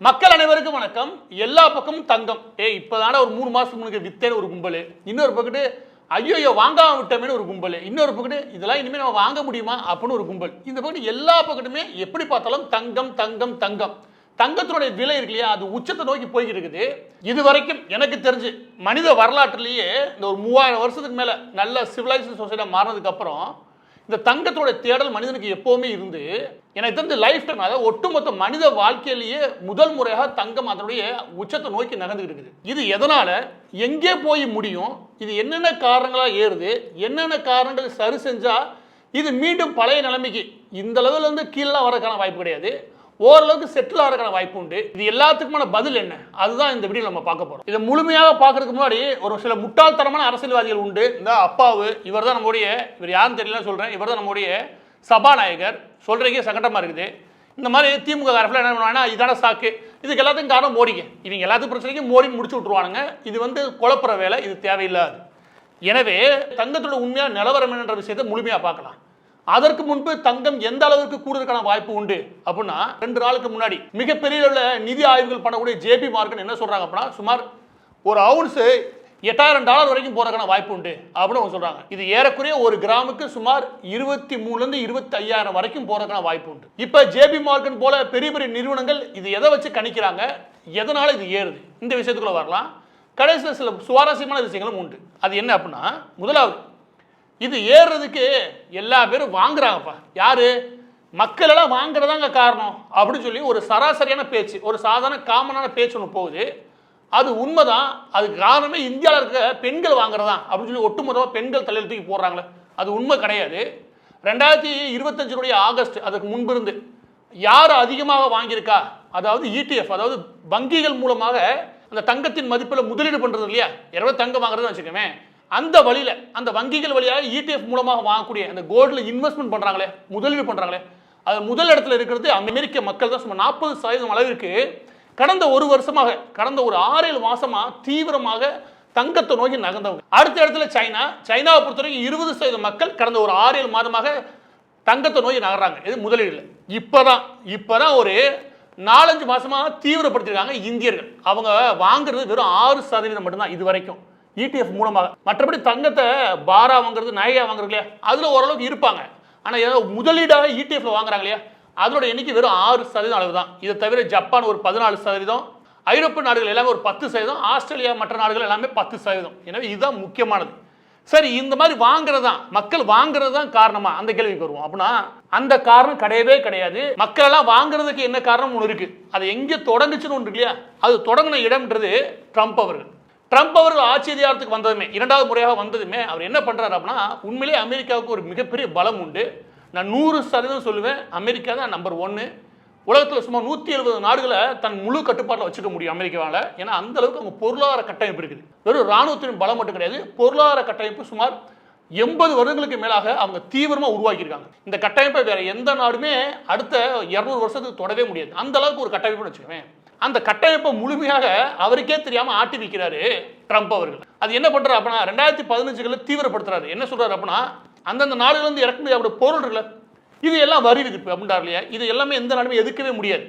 மக்கள் அனைவருக்கும் வணக்கம். எல்லா பக்கமும் தங்கம். இப்பதான ஒரு 3 மாசத்துக்கு முன்னாடி வித்தேன்னு ஒரு கும்பல், இன்னொரு பக்கத்து ஐயோ வாங்காம விட்டோமேனு ஒரு கும்பல், இன்னொரு பக்கத்து இதெல்லாம் இனிமே நம்ம வாங்க முடியுமா அப்படின்னு ஒரு கும்பல். இந்த பக்கத்து எல்லா பக்கத்துமே எப்படி பார்த்தாலும் தங்கம் தங்கம் தங்கம். தங்கத்தினுடைய விலை இருக்கு இல்லையா, அது உச்சத்தை நோக்கி போய்கிட்டு இருக்குது. இது வரைக்கும் எனக்கு தெரிஞ்சு மனித வரலாற்றிலேயே இந்த ஒரு 3000 வருஷத்துக்கு மேல நல்ல சிவிலைசேஷன் சொசைட்டியா மாறினதுக்கு அப்புறம் இந்த தங்கத்தோட தேடல் மனிதனுக்கு எப்பவுமே இருந்து, எனக்கு தெரிஞ்ச லைஃப் டைம், அதாவது ஒட்டுமொத்த மனித வாழ்க்கையிலேயே முதல் முறையாக தங்கம் அதனுடைய உச்சத்தை நோக்கி நகர்ந்து இருக்குது. இது எதனால எங்கே போய் முடியும், இது என்னென்ன காரணங்களா ஏறுது, என்னென்ன காரணங்கள் சரி செஞ்சா இது மீண்டும் பழைய நிலைமைக்கு இந்த அளவுல இருந்து கீழே வரக்கான வாய்ப்பு கிடையாது, ஓரளவுக்கு செட்டில் ஆகிறதுக்கான வாய்ப்பு உண்டு. இது எல்லாத்துக்குமான பதில் என்ன, அதுதான் இந்த வீடியோ நம்ம பார்க்க போறோம். இதை முழுமையாக பார்க்கறதுக்கு முன்னாடி ஒரு சில முட்டாள்தனமான அரசியல்வாதிகள் உண்டு. இந்த அப்பாவு, இவர் தான் நம்முடைய, இவர் யாருன்னு தெரியல சொல்றேன், இவர் தான் நம்முடைய சபாநாயகர். சொல்றதுக்கே சங்கடமா இருக்குது. இந்த மாதிரி திமுக காரர்கள் என்ன பண்ணுவாங்கன்னா, இதான சாக்கு, இதுக்கு எல்லாத்துக்கும் காரணம் மோடிங்க, இவங்க எல்லாத்துக்கும் பிரச்சனைக்கும் மோடின்னு முடிச்சு விட்டுருவானுங்க, இது குழப்புற வேலை, இது தேவையில்லாது. எனவே தங்கத்தோட உண்மையான நிலவரம் என்ற விஷயத்தை முழுமையா பார்க்கலாம். அதற்கு முன்பு தங்கம் எந்த அளவுக்கு கூடுதலுக்கான வாய்ப்பு உண்டு அப்படின்னா, 2 நாளுக்கு முன்னாடி மிகப்பெரிய நிதி ஆய்வுகள் பண்ணக்கூடிய ஜேபி மார்க்கெட் என்ன சொல்றாங்க அப்படின்னா, சுமார் ஒரு அவுன்ஸ் $8000 வரைக்கும் போறதுக்கான வாய்ப்பு உண்டு அப்படின்னு அவங்க சொல்றாங்க. இது ஏறக்குறைய ஒரு கிராமுக்கு சுமார் 23,000 இருந்து 25,000 வரைக்கும் போறதுக்கான வாய்ப்பு உண்டு. இப்ப ஜேபி மார்க்கெட் போல பெரிய பெரிய நிறுவனங்கள் இது எதை வச்சு கணிக்கிறாங்க, எதனால இது ஏறுது, இந்த விஷயத்துக்குள்ள வரலாம். கடைசியில் சில சுவாரஸ்யமான விஷயங்களும் உண்டு. அது என்ன அப்படின்னா, முதலாவது, இது ஏறுறதுக்கு எல்லா பேரும் வாங்குறாங்கப்பா. யாரு? மக்கள் எல்லாம் வாங்குறதாங்க காரணம் அப்படின்னு சொல்லி ஒரு சராசரியான பேச்சு, ஒரு சாதாரண காமனான பேச்சு ஒன்று போகுது. அது உண்மைதான். அதுக்கு காரணமே இந்தியாவில் இருக்க பெண்கள் வாங்குறதா அப்படின்னு சொல்லி ஒட்டுமொத்தமாக பெண்கள் தலையில் தூக்கி போடுறாங்களே, அது உண்மை கிடையாது. 2025 ஆகஸ்ட், அதுக்கு முன்பு இருந்து யார் அதிகமாக வாங்கியிருக்கா, அதாவது ETF, அதாவது வங்கிகள் மூலமாக அந்த தங்கத்தின் மதிப்பில் முதலீடு பண்றது இல்லையா, யாராவது தங்கம் வாங்குறதுன்னு வச்சுக்கோமே, அந்த வழியில அந்த வங்கிகள் வழியாக ETF மூலமாக வாங்கக்கூடிய அந்த கோல்டில் இன்வெஸ்ட்மெண்ட் பண்றாங்களே, முதலீடு பண்றாங்களே, அது முதல் இடத்துல இருக்கிறது அமெரிக்க மக்கள் தான். சுமார் 40% அளவிற்கு கடந்த ஒரு வருஷமாக, கடந்த ஒரு 6-7 மாசமா தீவிரமாக தங்கத்தை நோக்கி நகர்ந்தவங்க. அடுத்த இடத்துல சைனாவை பொறுத்தவரைக்கும் 20% மக்கள் கடந்த ஒரு 6-7 மாதமாக தங்கத்தை நோக்கி நகர்றாங்க. இது முதலீடுல. இப்பதான் ஒரு 4-5 மாசமா தீவிரப்படுத்திருக்காங்க இந்தியர்கள். அவங்க வாங்குறது வெறும் 6% மட்டும்தான் இது வரைக்கும் ETF மூலமாக. மற்றபடி தங்கத்தை பாரா வாங்குறது, நகையா வாங்குறது இல்லையா, அதுல ஓரளவுக்கு இருப்பாங்க. ஆனா ஏதாவது முதலீடாக ETF வாங்குறாங்க இல்லையா, அதோட எண்ணிக்கை வெறும் 6% அளவு தான். இதை தவிர ஜப்பான் ஒரு 14%, ஐரோப்பிய நாடுகள் எல்லாமே ஒரு 10%, ஆஸ்திரேலியா மற்ற நாடுகள் எல்லாமே 10%. எனவே இதுதான் முக்கியமானது. சரி, இந்த மாதிரி வாங்குறதுதான், மக்கள் வாங்குறது தான் காரணமா, அந்த கேள்விக்கு வருவோம். அப்படின்னா அந்த காரணம் கிடையவே கிடையாது. மக்கள் எல்லாம் வாங்குறதுக்கு என்ன காரணம் ஒன்று இருக்கு. அது எங்க தொடங்குச்சுன்னு ஒன்று இல்லையா, அது தொடங்கின இடம்ன்றது ட்ரம்ப் அவர்கள். ட்ரம்ப் அவர்கள் ஆட்சி அதிகாரத்துக்கு வந்ததுமே, 2வது முறையாக வந்ததுமே, அவர் என்ன பண்றாரு அப்படின்னா, உண்மையிலே அமெரிக்காவுக்கு ஒரு மிகப்பெரிய பலம் உண்டு. நான் 100% சொல்லுவேன், அமெரிக்கா தான் நம்பர் 1. உலகத்தில் சுமார் 170 நாடுகளை தன் முழு கட்டுப்பாட்டில் வச்சுக்க முடியும் அமெரிக்காவால். ஏன்னா அந்த அளவுக்கு அவங்க பொருளாதார கட்டமைப்பு இருக்குது. வெறும் இராணுவத்தின் பலம் மட்டும் கிடையாது, பொருளாதார கட்டமைப்பு சுமார் 80 வருடங்களுக்கு மேலாக அவங்க தீவிரமா உருவாக்கியிருக்காங்க. இந்த கட்டமைப்பை வேற எந்த நாடுமே அடுத்த 200 வருஷத்துக்கு தொடவே முடியாது. அந்த அளவுக்கு ஒரு கட்டமைப்புன்னு வச்சுக்கோவேன். அந்த கட்டமைப்பை முழுமையாக அவருக்கே தெரியாம ஆட்டி வைக்கிறாரு ட்ரம்ப் அவர்கள். அது என்ன பண்றாரு அப்படின்னா, 2015 தீவிரப்படுத்துறாரு. என்ன சொல்றாரு அப்படின்னா, அந்தந்த நாடுகள் வந்து இறக்குமதி அவருடைய பொருள் இருக்குல்ல, இது எல்லாம் வரி விதிப்பு அப்படின்றாரு இல்லையா, இது எல்லாமே எந்த நாடுமே எதிர்க்கவே முடியாது,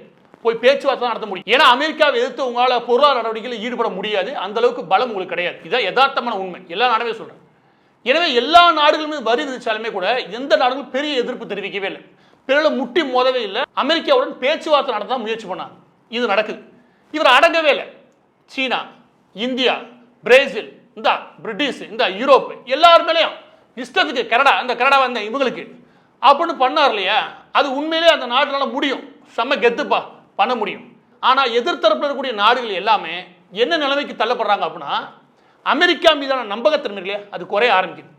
போய் பேச்சுவார்த்தை நடத்த முடியும். ஏன்னா அமெரிக்காவை எதிர்த்து உங்களால பொருளாதார நடவடிக்கையில் ஈடுபட முடியாது, அந்த அளவுக்கு பலம் உங்களுக்கு கிடையாது. இதுதான் யதார்த்தமான உண்மை, எல்லா நாடுமே சொல்றேன். எனவே எல்லா நாடுகளுமே வரி விதிச்சாலுமே கூட எந்த நாடுகளும் பெரிய எதிர்ப்பு தெரிவிக்கவே இல்லை, பிறகு முட்டி மோதவே இல்லை. அமெரிக்காவுடன் பேச்சுவார்த்தை நடத்த முயற்சி பண்ணாங்க, இது நடக்குது. இவர் அடங்கவே இல்லை. சீனா, இந்தியா, பிரேசில், இந்த பிரிட்டிஷ், இந்த யூரோப் எல்லாருமேலையும் இஷ்டத்துக்கு கனடா வந்த இவங்களுக்கு அப்படின்னு பண்ணார் இல்லையா, அது உண்மையிலே அந்த நாடுனால முடியும், செம்ம கெத்துப்பா பண்ண முடியும். ஆனால் எதிர்த்தரப்பில் இருக்கக்கூடிய நாடுகள் எல்லாமே என்ன நிலைமைக்கு தள்ளப்படுறாங்க அப்படின்னா, அமெரிக்கா மீதான நம்பகத்தன்மை இல்லையா, அது குறைய ஆரம்பிக்குது.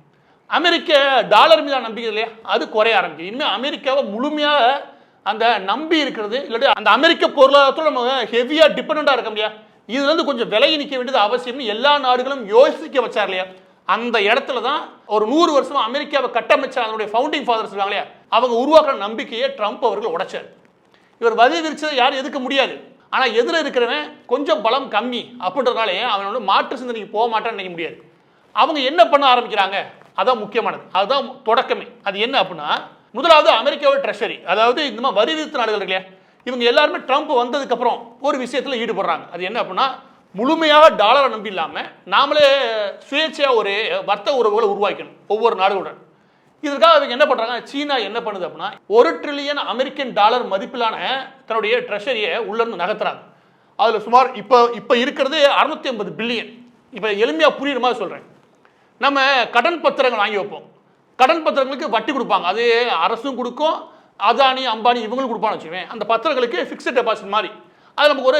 அமெரிக்க டாலர் மீதான நம்பிக்கை இல்லையா, அது குறைய ஆரம்பிக்குது. இனிமேல் அமெரிக்காவை முழுமையாக அந்த நம்பி இருக்கிறது, இல்லாட்டி அந்த அமெரிக்க பொருளாதாரத்தோட நம்ம ஹெவியா டிபெண்டா இருக்க முடியா, இதுல இருந்து கொஞ்சம் விலகி நிற்க வேண்டியது அவசியம்னு எல்லா நாடுகளும் யோசிக்க வச்சார் இல்லையா. அந்த இடத்துல தான் ஒரு 100 வருஷமா அமெரிக்காவை கட்டமைச்ச அதனுடைய ஃபவுண்டிங் ஃபாதர்ஸ் இருக்காங்க இல்லையா, அவங்க உருவாக்குற நம்பிக்கையை ட்ரம்ப் அவர்கள் உடைச்சார். இவர் வரி விரிச்சதை யாரும் எதுக்க முடியாது. ஆனா எதிர இருக்கிறவன் கொஞ்சம் பலம் கம்மி அப்படின்றதுனாலே அவனோட மாற்று சிந்தனைக்கு போக மாட்டான்னு நினைக்க முடியாது. அவங்க என்ன பண்ண ஆரம்பிக்கிறாங்க, அதான் முக்கியமானது, அதுதான் தொடக்கமே. அது என்ன அப்படின்னா, முதலாவது அமெரிக்காவோட ட்ரெஷரி, அதாவது இந்த மாதிரி வரி விதித்த நாடுகள் இல்லையா, இவங்க எல்லாருமே ட்ரம்ப் வந்ததுக்கு அப்புறம் ஒரு விஷயத்துல ஈடுபடுறாங்க. அது என்ன அப்படின்னா, முழுமையாக டாலரை நம்பி இல்லாம நாமளே சுயேட்சையா ஒரு வர்த்தக உறவுகளை உருவாக்கணும் ஒவ்வொரு நாடுகளுடன். இதற்காக அவங்க என்ன பண்றாங்க, சீனா என்ன பண்ணுது அப்படின்னா, $1 ட்ரில்லியன் அமெரிக்கன் டாலர் மதிப்பிலான தன்னுடைய ட்ரெஷரியை உள்ள இருந்து நகர்த்துறாங்க. அதுல சுமார் இப்ப இருக்கிறது 650 பில்லியன். இப்ப எளிமையா புரியுற மாதிரி சொல்றேன். நம்ம கடன் பத்திரங்கள் வாங்கி வைப்போம். கடன் பத்திரங்களுக்கு வட்டி கொடுப்பாங்க. அது அரசும் கொடுக்கும், அதானி அம்பானி இவங்களும் கொடுப்பான்னு வச்சுக்குவேன். அந்த பத்திரங்களுக்கு ஃபிக்ஸட் டெபாசிட் மாதிரி அது நமக்கு ஒரு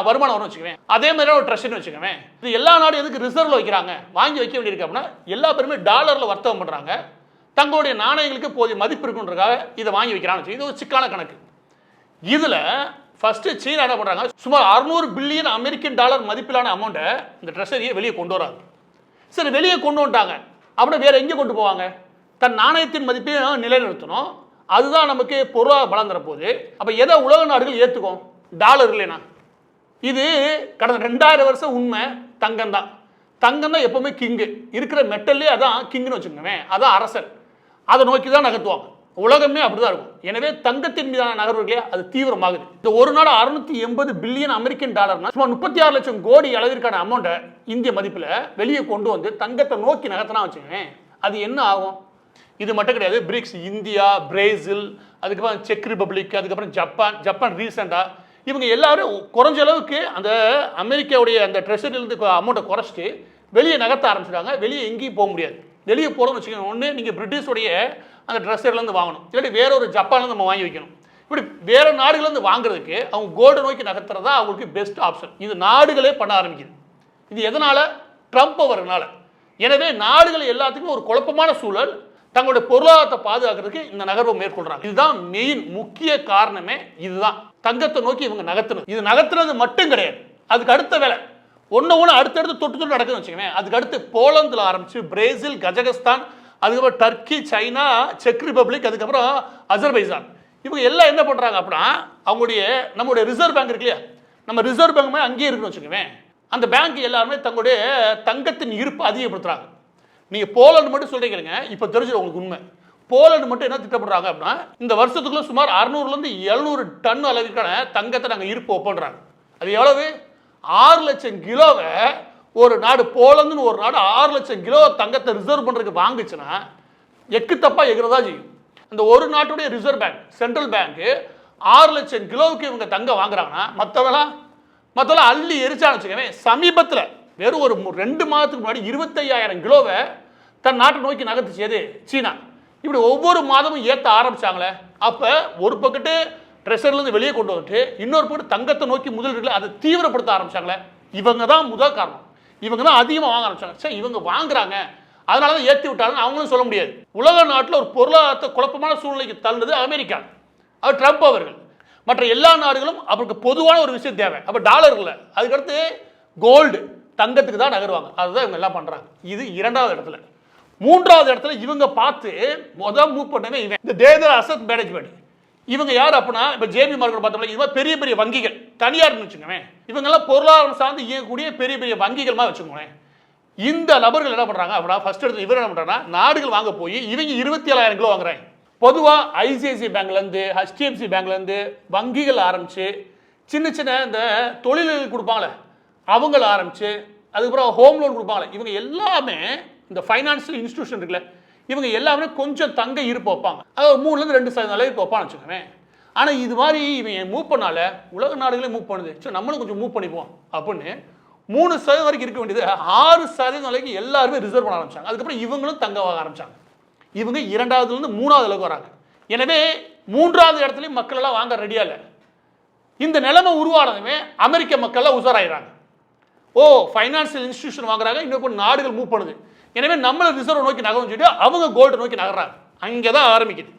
வருமானம் வரும்னு வச்சுக்குவேன். அதே மாதிரி ஒரு ட்ரெஷர்னு வச்சுக்குவேன். இது எல்லா நாடும் எதுக்கு ரிசர்வ்ல வைக்கிறாங்க, வாங்கி வைக்க வேண்டியிருக்கு அப்படின்னா, எல்லா பேருமே டாலர்ல வர்த்தகம் பண்றாங்க. தங்களுடைய நாணயங்களுக்கு போதிய மதிப்பு இருக்குன்றதுக்காக இதை வாங்கி வைக்கிறாங்க. இது ஒரு சிக்கலான கணக்கு. இதுல ஃபர்ஸ்ட் சீனா என்ன பண்றாங்க, சுமார் 600 பில்லியன் அமெரிக்கன் டாலர் மதிப்பிலான அமௌண்ட்டை இந்த ட்ரெஷரியை வெளியே கொண்டு வராங்க. சரி, வெளியே கொண்டு வந்துட்டாங்க அப்படின்னா வேற எங்கே கொண்டு போவாங்க? தன் நாணயத்தின் மதிப்பையும் நிலைநிறுத்தணும். அதுதான் நமக்கு பொருளாதார பலம் தரப்போகுது. அப்ப எதை உலக நாடுகள் ஏற்றுக்கும்? டாலர் இல்லைனா. இது கடந்த 2000 வருஷம் உண்மை. தங்கம் தான். தங்கம் தான் எப்பவுமே கிங்கு. இருக்கிற மெட்டல்லே அதான் கிங்னு வச்சுக்கோங்க. அதான் அரசன். அதை நோக்கி தான் நகர்த்துவாங்க. உலகமே அப்படிதான் இருக்கும். எனவே தங்கத்தின் மீதான நகர்வுகளே அது தீவிரமாகுது. இந்த ஒரு நாடு 680 பில்லியன் அமெரிக்கன் டாலர்னா சுமார் 36 லட்சம் கோடி அளவிற்கான அமௌண்ட்டை இந்திய மதிப்பில் வெளியே கொண்டு வந்து தங்கத்தை நோக்கி நகர்த்தினா வச்சுக்கோங்க, அது என்ன ஆகும்? இது மட்டும் கிடையாது. பிரிக்ஸ், இந்தியா, பிரேசில், அதுக்கப்புறம் செக் ரிப்பப்ளிக், அதுக்கப்புறம் ஜப்பான் ரீசெண்டாக இவங்க எல்லாரும் குறைஞ்ச அளவுக்கு அந்த அமெரிக்காவுடைய அந்த ட்ரெஷரிலிருந்து அமௌண்ட்டை குறைச்சிட்டு வெளியே நகர்த்த ஆரம்பிச்சிட்டாங்க. வெளியே எங்கேயும் போக முடியாது. வெளியே போகிறோம்னு வச்சுக்கோங்க, ஒன்று நீங்கள் பிரிட்டிஷோடைய அந்த ட்ரெஷர்லேருந்து வாங்கணும், இல்லாட்டி வேற ஒரு ஜப்பான்லேருந்து நம்ம வாங்கி வைக்கணும். இப்படி வேற நாடுகள்லேருந்து வாங்குறதுக்கு அவங்க கோல்டை நோக்கி நகர்த்துறது தான் அவங்களுக்கு பெஸ்ட் ஆப்ஷன். இது நாடுகளே பண்ண ஆரம்பிக்குது. இது எதனால? ட்ரம்ப் அவர்னால. எனவே நாடுகள் எல்லாத்துக்கும் ஒரு குழப்பமான சூழல். தங்களுடைய பொருளாதாரத்தை பாதுகாக்கிறதுக்கு இந்த நகர்வை மேற்கொள்றாங்க. இதுதான் மெயின் முக்கிய காரணமே. இதுதான் தங்கத்தை நோக்கி இவங்க நகர்த்துறது. இது நகர்த்துறது மட்டும் கிடையாது, அதுக்கு அடுத்த வேலை ஒன்று அடுத்தடுத்து தொட்டு நடக்குதுன்னு வச்சுக்கோங்க. அதுக்கு அடுத்து போலந்தில் ஆரம்பிச்சு பிரேசில், கஜகஸ்தான், அதுக்கப்புறம் டர்க்கி, சைனா, செக் ரிப்பப்ளிக், அதுக்கப்புறம் அசர்பைஜான், இவங்க எல்லாம் என்ன பண்றாங்க அப்படின்னா, அவங்களுடைய நம்மளுடைய ரிசர்வ் பேங்க் இருக்கு இல்லையா, நம்ம ரிசர்வ் பேங்க் மாதிரி அங்கேயே இருக்குன்னு வச்சுக்கோங்க. அந்த பேங்க் எல்லாருமே தங்களுடைய தங்கத்தின் இருப்பு அதிகப்படுத்துறாங்க. நீங்க போலந்து மட்டும் சொல்றீங்க, இப்ப தெரிஞ்சது உங்களுக்கு உண்மை. போலந்து மட்டும் என்ன திட்டப்படுறாங்க அப்படின்னா, இந்த வருஷத்துக்குள்ள சுமார் 600 to 700 டன் அளவிற்கான தங்கத்தை நாங்கள் இருப்பு ஒப்பன்றாங்க. அது எவ்வளவு? 6 லட்சம் கிலோவை ஒரு நாடு, போலந்துன்னு ஒரு நாடு 6 லட்சம் கிலோ தங்கத்தை ரிசர்வ் பண்றதுக்கு வாங்குச்சுன்னா எக்கு தப்பா எகிறதா செய்யும். அந்த ஒரு நாட்டுடைய ரிசர்வ் பேங்க், சென்ட்ரல் பேங்க் 6 லட்சம் கிலோவுக்கு இவங்க தங்கம் வாங்குறாங்கன்னா மற்றவெல்லாம் அள்ளி எரிச்சான்னு வச்சுக்கவே. சமீபத்தில் வெறும் ஒரு 2 மாதத்துக்கு முன்னாடி 25,000 கிலோவை தன் நாட்டை நோக்கி நகர்த்துச்சு சீனா. இப்படி ஒவ்வொரு மாதமும் ஏற்ற ஆரம்பிச்சாங்களே. அப்போ ஒரு பக்கத்து ட்ரெஷர்லேருந்து வெளியே கொண்டு வந்துட்டு இன்னொரு பக்கம் தங்கத்தை நோக்கி முதலீடுகளை அதை தீவிரப்படுத்த ஆரம்பிச்சாங்களே. இவங்க தான் முதல் காரணம். இவங்க தான் அதிகமாக வாங்க ஆரம்பிச்சாங்க. சரி, இவங்க வாங்குறாங்க அதனால தான் ஏற்றி விட்டாங்கன்னு அவங்களும் சொல்ல முடியாது. உலக நாட்டில் ஒரு பொருளாதாரத்தை குழப்பமான சூழ்நிலைக்கு தள்ளுனது அமெரிக்கா, அது ட்ரம்ப் அவர்கள். மற்ற எல்லா நாடுகளும் அவருக்கு பொதுவான ஒரு விஷயம் தேவை. அப்போ டாலர் இல்லை, அதுக்கடுத்து கோல்டு, தங்கத்துக்கு தான் நகருவாங்க. அதுதான் இவங்க எல்லாம் பண்றாங்க. இது 2வது இடத்துல. 3வது இடத்துல இவங்க பார்த்து முதல் மூவ் பண்ணவே இவன் இந்த தேதர் அசெட் மேனேஜ்மெண்ட். இவங்க யார் அப்படின்னா, இப்போ ஜேபி மார்க்கெட் பார்த்தோம்னா இது மாதிரி பெரிய பெரிய வங்கிகள், தனியார்னு வச்சுக்கோங்க. இவங்கெல்லாம் பொருளாதாரம் சார்ந்து இயங்கக்கூடிய பெரிய பெரிய வங்கிகள் மாதிரி வச்சுக்கோங்களேன். இந்த நபர்கள் என்ன பண்றாங்க அப்படின்னா, ஃபர்ஸ்ட் எடுத்து இவர் என்ன பண்றாங்கன்னா, நாடுகள் வாங்க போய் இவங்க 27,000 கிலோ வாங்குறாங்க. பொதுவாக ஐசிஐசிஐ பேங்க்லேருந்து, HDFC பேங்க்லேருந்து வங்கிகள் ஆரம்பிச்சு சின்ன சின்ன இந்த தொழில்கள் கொடுப்பாங்களே அவங்கள ஆரம்பிச்சு, அதுக்கப்புறம் ஹோம் லோன் கொடுப்பாங்களே, இவங்க எல்லாமே இந்த ஃபைனான்சியல் இன்ஸ்டிடியூஷன் இருக்குல்ல, இவங்க எல்லாமே கொஞ்சம் தங்க இருப்பு வைப்பாங்க. அது 3-2% அளவுக்கு வைப்பான்னு வச்சுக்கோங்க. ஆனால் இது மாதிரி இவங்க மூவ் பண்ணால உலக நாடுகளே மூவ் பண்ணுது. சரி, நம்மளும் கொஞ்சம் மூவ் பண்ணிப்போம் அப்படின்னு 3% வரைக்கும் இருக்க வேண்டியது 6% வரைக்கும் எல்லாருமே ரிசர்வ் பண்ண ஆரம்பிச்சாங்க. அதுக்கப்புறம் இவங்களும் தங்க வாங்க ஆரம்பிச்சாங்க. இவங்க 2வதுலேருந்து 3வது அளவுக்கு வராங்க. எனவே 3வது இடத்துலையும் மக்கள் எல்லாம் வாங்க ரெடியா இல்லை. இந்த நிலைமை உருவானதுமே அமெரிக்க மக்கள் எல்லாம் உசாராயிறாங்க. ஓ, ஃபைனான்சியல் இன்ஸ்டிடியூஷன் வாங்குறாங்க, இன்னொரு நாடுகள் மூவ் பண்ணுது, எனவே நம்மள ரிசர்வ் நோக்கி நகரும் சொல்லிட்டு அவங்க கோல்டு நோக்கி நகர்றாங்க. அங்கேதான் ஆரம்பிக்குது.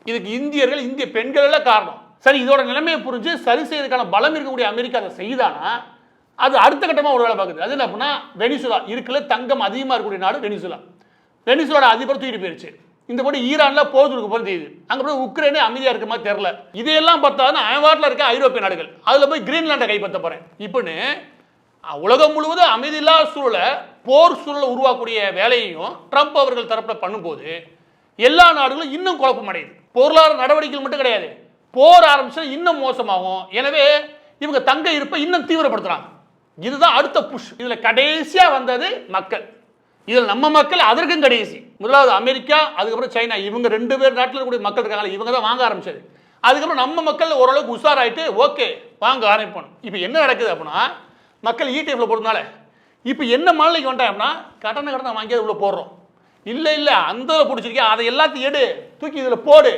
இதுக்கு இந்தியர்கள், இந்திய பெண்கள் எல்லாம் காரணம். சரி, இதோட நிலைமையை புரிஞ்சு சரி செய்யறதுக்கான பலம் இருக்கக்கூடிய அமெரிக்கா அதை செய்தானா அது அடுத்த கட்டமாக ஒரு வேலை பார்க்குது. அது என்ன அப்படின்னா, வெனிசுலா இருக்குல்ல, தங்கம் அதிகமாக இருக்கக்கூடிய நாடு வெனிசுலா. வெனிசுலோட அதிபர் தூக்கிட்டு போயிருச்சு. இந்த போட்டு ஈரான்ல போர் தொடுக்க போகிறது தெரியுது. அங்கே போய் உக்ரைனே அமைதியாக இருக்க மாதிரி தெரியல. இதையெல்லாம் பார்த்தாலும் அயவாட்டில் இருக்க ஐரோப்பிய நாடுகள் அதில் போய் கிரீன்லாண்டை கைப்பற்ற போறேன் இப்படின்னு உலகம் முழுவதும் அமைதியில்லாத சூழலை, போர் சூழலை உருவாக்கக்கூடிய வேலையையும் ட்ரம்ப் அவர்கள் தரப்பில் பண்ணும்போது எல்லா நாடுகளும் இன்னும் குழப்பம் அடையுது. பொருளாதார நடவடிக்கைகள் மட்டும் கிடையாது, போர் ஆரம்பிச்சா இன்னும் மோசமாகும். எனவே இவங்க தங்க இருப்பை இன்னும் தீவிரப்படுத்துறாங்க. இதுதான் அடுத்த புஷ். இதுல கடைசியா வந்தது மக்கள். இதில் நம்ம மக்கள் அதற்கும் கடைசி. முதலாவது அமெரிக்கா, அதுக்கப்புறம் சைனா. இவங்க 2 பேர் நாட்டில் இருக்கக்கூடிய மக்கள் இருக்காங்க, இவங்க தான் வாங்க ஆரம்பிச்சது. அதுக்கப்புறம் நம்ம மக்கள் ஓரளவுக்கு உஷாராயிட்டு ஓகே வாங்க ஆரம்பிப்போம். இப்போ என்ன நடக்குது அப்படின்னா, மக்கள் இடிஎஃப்ல போடுறதுனால இப்போ என்ன மாநிலைக்கு வந்துட்டாங்க அப்படின்னா, கடனை வாங்கி உள்ள போடுறோம். இல்லை அந்த பிடிச்சிருக்கேன், அதை எல்லாத்தையும் எடு, தூக்கி இதில் போடு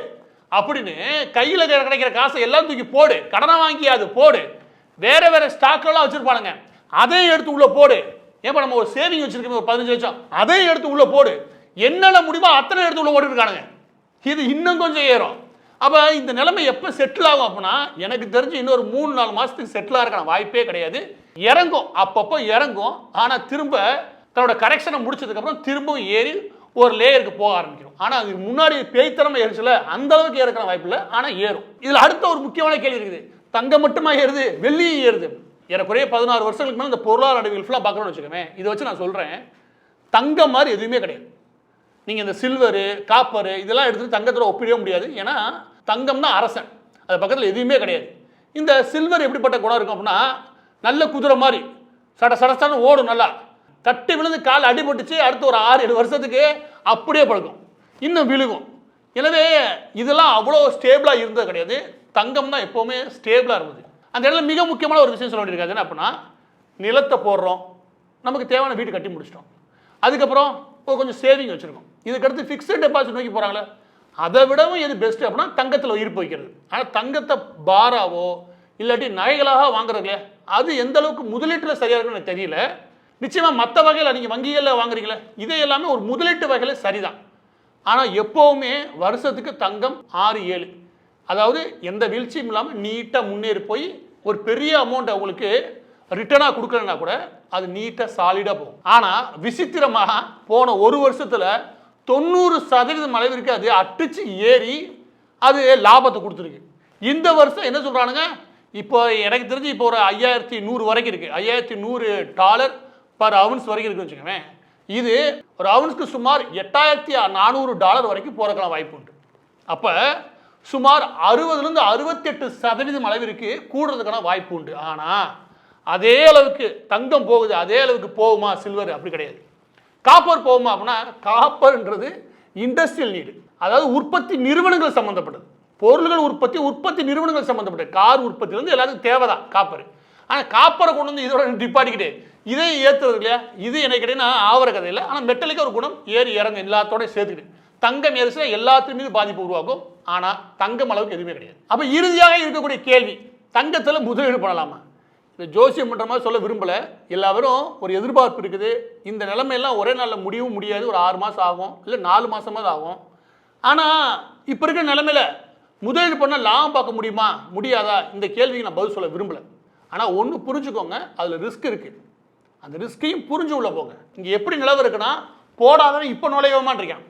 அப்படின்னு கையில் கிடைக்கிற காசை எல்லாம் தூக்கி போடு, கடனை வாங்கி அது போடு, வேற வேற ஸ்டாக்லாம் வச்சிருப்பானுங்க அதையும் எடுத்து உள்ள போடு. ஏப்பா நம்ம ஒரு சேவிங் வச்சிருக்கோம் ஒரு 15 லட்சம், அதையும் எடுத்து உள்ள போடு, என்னென்ன முடியுமோ அத்தனை எடுத்து உள்ள போட்டு இருக்கானுங்க. இது இன்னும் கொஞ்சம் ஏறும். அப்போ இந்த நிலைமை எப்போ செட்டில் ஆகும் அப்படின்னா, எனக்கு தெரிஞ்சு இன்னொரு 3-4 மாதத்துக்கு செட்டில் ஆகிறக்கான வாய்ப்பே கிடையாது. இறங்கும், அப்பப்போ இறங்கும். ஆனால் திரும்ப தன்னோட கரெக்ஷனை முடிச்சதுக்கப்புறம் திரும்பவும் ஏறி ஒரு லேயருக்கு போக ஆரம்பிக்கும். ஆனால் அது முன்னாடி பேய்த்தனமா ஏறிச்சுல, அந்த அளவுக்கு ஏறக்கான வாய்ப்பு இல்லை, ஆனால் ஏறும். இதில் அடுத்த ஒரு முக்கியமான கேள்வி இருக்குது. தங்கம் மட்டுமா ஏறுது, வெள்ளியும் ஏறுது. ஏறக்குறைய 16 வருஷங்களுக்கு மேலே இந்த பொருளாதார நடுவில் பார்க்கணும்னு வச்சுக்கோமே, இதை வச்சு நான் சொல்கிறேன், தங்கம் மாதிரி எதுவுமே கிடையாது. நீங்கள் இந்த சில்வரு, காப்பரு இதெல்லாம் எடுத்துகிட்டு தங்கத்தில் ஒப்பிடவே முடியாது. ஏன்னா தங்கம் தான் அரசன், அது பக்கத்தில் எதுவுமே கிடையாது. இந்த சில்வர் எப்படிப்பட்ட குணம் இருக்கும் அப்படின்னா, நல்ல குதிரை மாதிரி சடசடன்னு ஓடும், நல்லா தட்டி விழுந்து கால் அடிபட்டுச்சு, அடுத்து ஒரு 6-7 வருஷத்துக்கு அப்படியே பழக்கும், இன்னும் விழுகும். எனவே இதெல்லாம் அவ்வளோ ஸ்டேபிளாக இருந்தது கிடையாது. தங்கம் தான் எப்போவுமே ஸ்டேபிளாக இருந்தது. அந்த இடத்துல மிக முக்கியமான ஒரு விஷயம் சொல்ல வேண்டியிருக்காது. என்ன அப்படின்னா, நிலத்தை போடுறோம், நமக்கு தேவையான வீடு கட்டி முடிச்சிட்டோம், அதுக்கப்புறம் கொஞ்சம் சேவிங் வச்சுருக்கோம், இதுக்கடுத்து ஃபிக்ஸட் டெபாசிட் நோக்கி போகிறாங்களே, அதை விடவும் எது பெஸ்ட்டு அப்படின்னா தங்கத்தில் இருப்பு வைக்கிறது. ஆனால் தங்கத்தை பாராவோ இல்லாட்டி நகைகளாக வாங்குறதுல அது எந்த அளவுக்கு முதலீட்டில் சரியாக இருக்குன்னு எனக்கு தெரியல. நிச்சயமாக மற்ற வகையில் நீங்கள் வங்கிகளில் வாங்குறீங்களே, இதை எல்லாமே ஒரு முதலீட்டு வகையில் சரிதான். ஆனால் எப்போவுமே வருஷத்துக்கு தங்கம் 6-7, அதாவது எந்த வீழ்ச்சியும் இல்லாமல் நீட்டாக முன்னேறி போய் ஒரு பெரிய அமௌண்ட் அவங்களுக்கு ரிட்டர்னாக கொடுக்கலன்னா கூட அது நீட்டாக சாலிடாக போகும். ஆனால் விசித்திரமாக போன ஒரு வருஷத்தில் 90% அளவிற்கு அது அடிச்சு ஏறி அது லாபத்தை கொடுத்துருக்கு. இந்த வருஷம் என்ன சொல்கிறானுங்க, இப்போ எனக்கு தெரிஞ்சு இப்போ ஒரு 5100 வரைக்கும் இருக்குது, $5100 பர் அவுன்ஸ் வரைக்கும் இருக்குன்னு வச்சுக்கோங்க. இது ஒரு அவுன்ஸ்க்கு சுமார் $8400 வரைக்கும் போறதுக்கான வாய்ப்பு உண்டு. அப்போ சுமார் 60லேருந்து 68% அளவிற்கு கூடுறதுக்கான வாய்ப்பு உண்டு. ஆனால் அதே அளவுக்கு தங்கம் போகுது, அதே அளவுக்கு போகுமா சில்வர்? அப்படி கிடையாது. காப்பர் போகுமா அப்படின்னா, காப்பர்ன்றது இண்டஸ்ட்ரியல் நீடு, அதாவது உற்பத்தி நிறுவனங்கள் சம்மந்தப்பட்டது, பொருள்கள் உற்பத்தி நிறுவனங்கள் சம்மந்தப்பட்டது. கார் உற்பத்திலேருந்து எல்லாத்துக்கும் தேவைதான் காப்பர். ஆனால் காப்பரை கொண்டு வந்து இதோட டிப்பாட்டிக்கிட்டு இதையும் ஏற்றுறது இல்லையா, இது எனக்கு கிடையாது ஆவர கதை இல்லை. ஆனால் மெட்டலுக்கு ஒரு குணம் ஏறி இறங்க எல்லாத்தோடய சேர்த்துக்கிட்டு தங்கம் ஏறிச்சுன்னா எல்லாத்துக்கும் மீது பாதிப்பு உருவாக்கும். ஆனால் தங்கம் அளவுக்கு எதுவுமே கிடையாது. அப்போ இறுதியாக இருக்கக்கூடிய கேள்வி, தங்கத்தில் முதலீடு பண்ணலாமா? இந்த ஜோசியம் பண்ணுற மாதிரி சொல்ல விரும்பலை. எல்லாரும் ஒரு எதிர்பார்ப்பு இருக்குது, இந்த நிலைமையெல்லாம் ஒரே நாளில் முடியவும் முடியாது, ஒரு 6 மாதம் ஆகும், இல்லை 4 மாதமாவது ஆகும். ஆனால் இப்போ இருக்கிற நிலைமையில் முதலீடு பண்ணால் லாபம் பார்க்க முடியுமா முடியாதா, இந்த கேள்விக்கு நான் பதில் சொல்ல விரும்பலை. ஆனால் ஒன்று புரிஞ்சுக்கோங்க, அதில் ரிஸ்க் இருக்குது, அந்த ரிஸ்கையும் புரிஞ்சு உள்ள போங்க. இங்கே எப்படி நிலவு இருக்குன்னா, போடாதவன் இப்போ நுழையமான் இருக்கான்,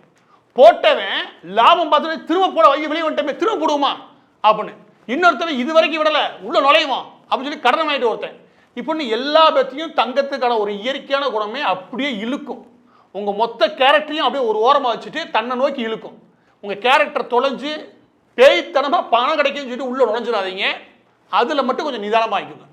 போட்டவன் லாபம் பார்த்துட்டு திரும்ப போட வெளியே வந்துட்டமே திரும்ப போடுவோமா அப்படின்னு, இன்னொருத்தவன் இது வரைக்கும் விடலை உள்ள நுழையுவான் அப்படின்னு சொல்லி கடன் வாங்கிட்டு ஒருத்தன். இப்போ எல்லா பற்றியும் தங்கத்துக்கான ஒரு இயற்கையான குணமே அப்படியே இழுக்கும். உங்கள் மொத்த கேரக்டரையும் அப்படியே ஒரு ஓரமாக வச்சுட்டு தன்னை நோக்கி இழுக்கும். உங்கள் கேரக்டர் தொலைஞ்சு பேய்த்தனமாக பணம் கிடைக்குன்னு சொல்லிட்டு உள்ளே நுழைஞ்சிடாதீங்க. அதில் மட்டும் கொஞ்சம் நிதானமாக ஆகிக்குங்க.